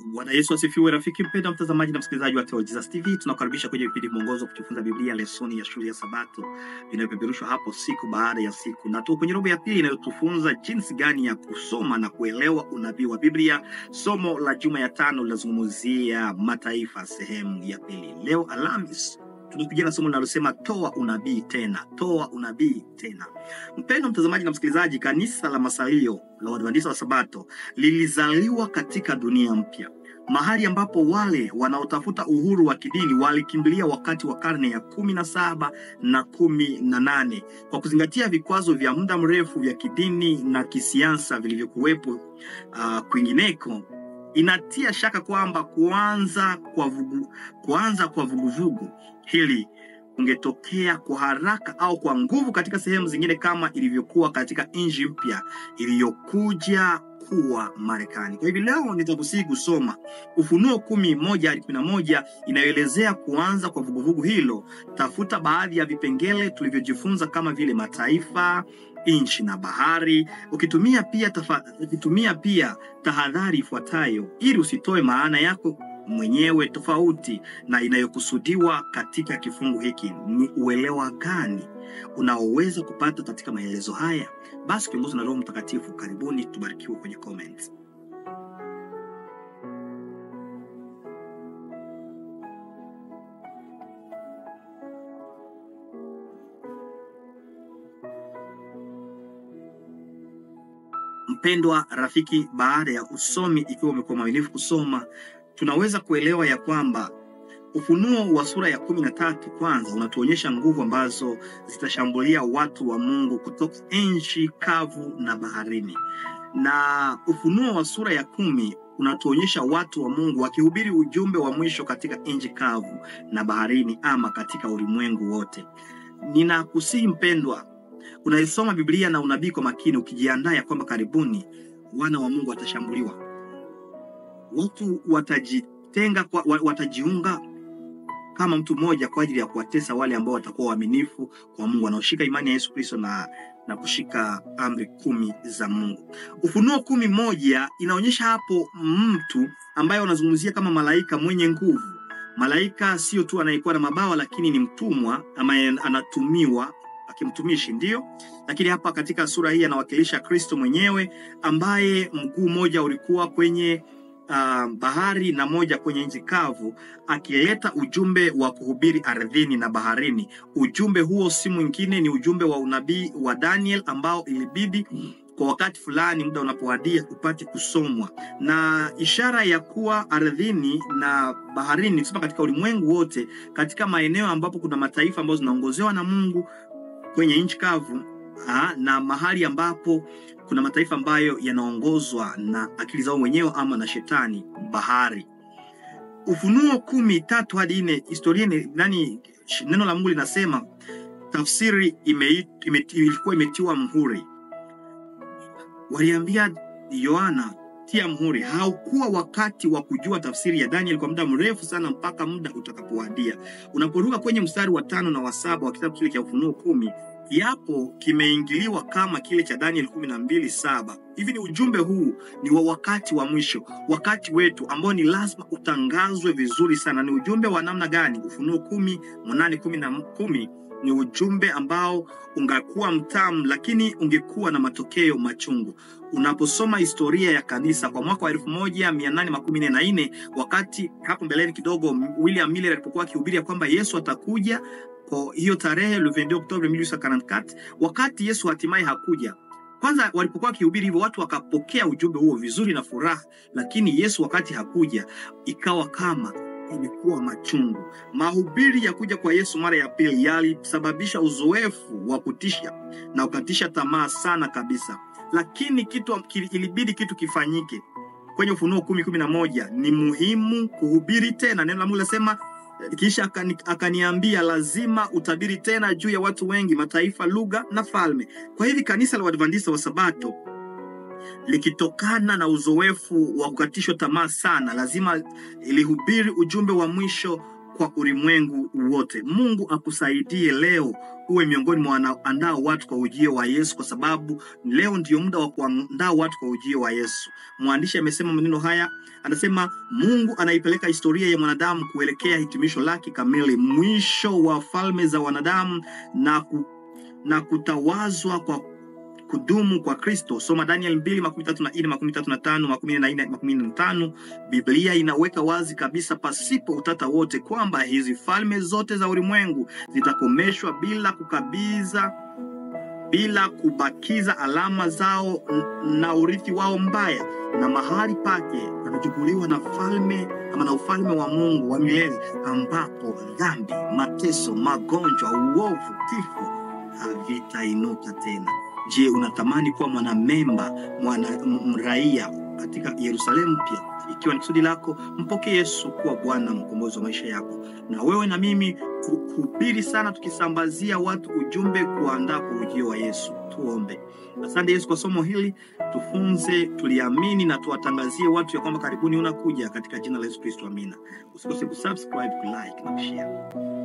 Bwana Yesu asifiwe. Rafiki mpendwa mtazamaji na msikilizaji wa Theologies TV, tunakukaribisha kwenye vipindi mwongozo kujifunza Biblia, lesoni ya shule ya Sabato inayopeperushwa hapo siku baada ya siku. Na tuko kwenye robo ya pili inayotufunza jinsi gani ya kusoma na kuelewa unabii wa Biblia. Somo la juma ya 5 linazungumzia mataifa sehemu ya pili. Leo Alhamisi tunakuja na somo linalosema toa unabii tena, toa unabii tena. Mpendwa mtazamaji na msikilizaji, kanisa la Masalio la Waadventista wa Sabato lilizaliwa katika dunia mpya, mahali ambapo wale wanaotafuta uhuru wa kidini walikimbilia wakati wa karne ya 17 na 18 kwa kuzingatia vikwazo vya muda mrefu vya kidini na kisiasa vilivyokuwepo kwingineko. Inatia shaka kwamba kuanza kwa vuguvugu hili ungetokea kwa haraka au kwa nguvu katika sehemu zingine kama ilivyokuwa katika nchi mpya iliyokuja kuwa Marekani. Kwa hivyo leo nitakusihi kusoma Ufunuo 10:1-11 inayoelezea kuanza kwa vuguvugu hilo. Tafuta baadhi ya vipengele tulivyojifunza kama vile mataifa, nchi na bahari, ukitumia pia tahadhari ifuatayo ili usitoe maana yako mwenyewe tofauti na inayokusudiwa katika kifungu hiki. Ni uelewa gani unaoweza kupata katika maelezo haya? Basi kiongozwa na Roho Mtakatifu, karibuni tubarikiwe kwenye comments. Mpendwa rafiki, baada ya usomi, ikiwa umekuwa mwaminifu kusoma, tunaweza kuelewa ya kwamba Ufunuo wa sura ya 13 kwanza unatuonyesha nguvu ambazo zitashambulia watu wa Mungu kutoka nchi kavu na baharini. Na Ufunuo wa sura ya 10 unatuonyesha watu wa Mungu wakihubiri ujumbe wa mwisho katika nchi kavu na baharini, ama katika ulimwengu wote. Ninakusihi mpendwa, unaisoma Biblia na unabii kwa makini, ukijiandaa ya kwamba karibuni wana wa Mungu watashambuliwa. Watu watajiunga kama mtu mmoja kwa ajili ya kuwatesa wale ambao watakuwa waaminifu kwa Mungu, wanaoshika imani ya Yesu Kristo na kushika amri 10 za Mungu. Ufunuo 10:1 inaonyesha hapo mtu ambaye wanazungumzia kama malaika mwenye nguvu. Malaika sio tu anayekuwa na mabawa, lakini ni mtumwa ambaye anatumiwa akimtumishi, ndio. Lakini hapa katika sura hii anawakilisha Kristo mwenyewe, ambaye mguu mmoja ulikuwa kwenye bahari na moja kwenye nchi kavu, akileta ujumbe wa kuhubiri ardhini na baharini. Ujumbe huo si mwingine, ni ujumbe wa unabii wa Daniel ambao ilibidi kwa wakati fulani muda unapowadia upate kusomwa. Na ishara ya kuwa ardhini na baharini kusema katika ulimwengu wote, katika maeneo ambapo kuna mataifa ambayo zinaongozewa na Mungu kwenye nchi kavu, na mahali ambapo kuna mataifa ambayo yanaongozwa na akili zao wenyewe ama na shetani, bahari. Ufunuo 10:3-4 historia neno la Mungu linasema tafsiri ilikuwa imetiwa muhuri. Waliambia Yohana, tia muhuri. Haukuwa wakati wa kujua tafsiri ya Daniel kwa muda mrefu sana, mpaka muda utakapowadia. Unaporuka kwenye mstari wa 5 na wa 7 wa kitabu kile cha Ufunuo 10, yapo kimeingiliwa kama kile cha Daniel 12:7. Hivi ni ujumbe huu ni wa wakati wa mwisho, wakati wetu ambao ni lazima utangazwe vizuri sana. Ni ujumbe wa namna gani? Ufunuo 10:8-10 ni ujumbe ambao ungekuwa mtamu, lakini ungekuwa na matokeo machungu. Unaposoma historia ya kanisa kwa mwaka wa 1844, wakati hapo mbeleni kidogo William Miller alipokuwa akihubiri kwamba Yesu atakuja kwa hiyo tarehe le 22 Oktoba 1844, wakati Yesu hatimaye hakuja. Kwanza walipokuwa akihubiri hivyo, watu wakapokea ujumbe huo vizuri na furaha, lakini Yesu wakati hakuja ikawa kama ilikuwa machungu. Mahubiri ya kuja kwa Yesu mara ya pili yalisababisha uzoefu wa kutisha na ukatisha tamaa sana kabisa. Lakini ilibidi kitu kifanyike. Kwenye Ufunuo 10:11 ni muhimu kuhubiri tena. Neno la Mungu linasema, kisha akaniambia, lazima utabiri tena juu ya watu wengi, mataifa, lugha na falme. Kwa hivi kanisa la Waadventista wa Sabato likitokana na uzoefu wa kukatishwa tamaa sana, lazima ilihubiri ujumbe wa mwisho kwa ulimwengu wote. Mungu akusaidie leo uwe miongoni mwa wanaoandaa watu kwa ujio wa Yesu, kwa sababu leo ndio muda wa kuandaa watu kwa ujio wa Yesu. Mwandishi amesema maneno haya, anasema Mungu anaipeleka historia ya mwanadamu kuelekea hitimisho lake kamili, mwisho wa falme za wanadamu na kutawazwa kwa kudumu kwa Kristo. Soma Daniel 2:34-35. Biblia inaweka wazi kabisa pasipo utata wote kwamba hizi falme zote za ulimwengu zitakomeshwa bila kubakiza alama zao na urithi wao mbaya, na mahali pake panachukuliwa na ufalme wa Mungu wa milele, ambapo dhambi, mateso, magonjwa, uovu, kifo havitainuka tena. Je, unatamani kuwa raia katika Yerusalemu mpya? Ikiwa ni kusudi lako, mpokee Yesu kuwa Bwana mkombozi wa maisha yako. Na wewe na mimi kuhubiri sana, tukisambazia watu ujumbe kuandaa kwa ujio wa Yesu. Tuombe. Asante Yesu kwa somo hili, tufunze, tuliamini na tuwatangazie watu ya kwamba karibuni unakuja, katika jina la Yesu Kristo, amina. Usikose kusubscribe, kulike na kushare.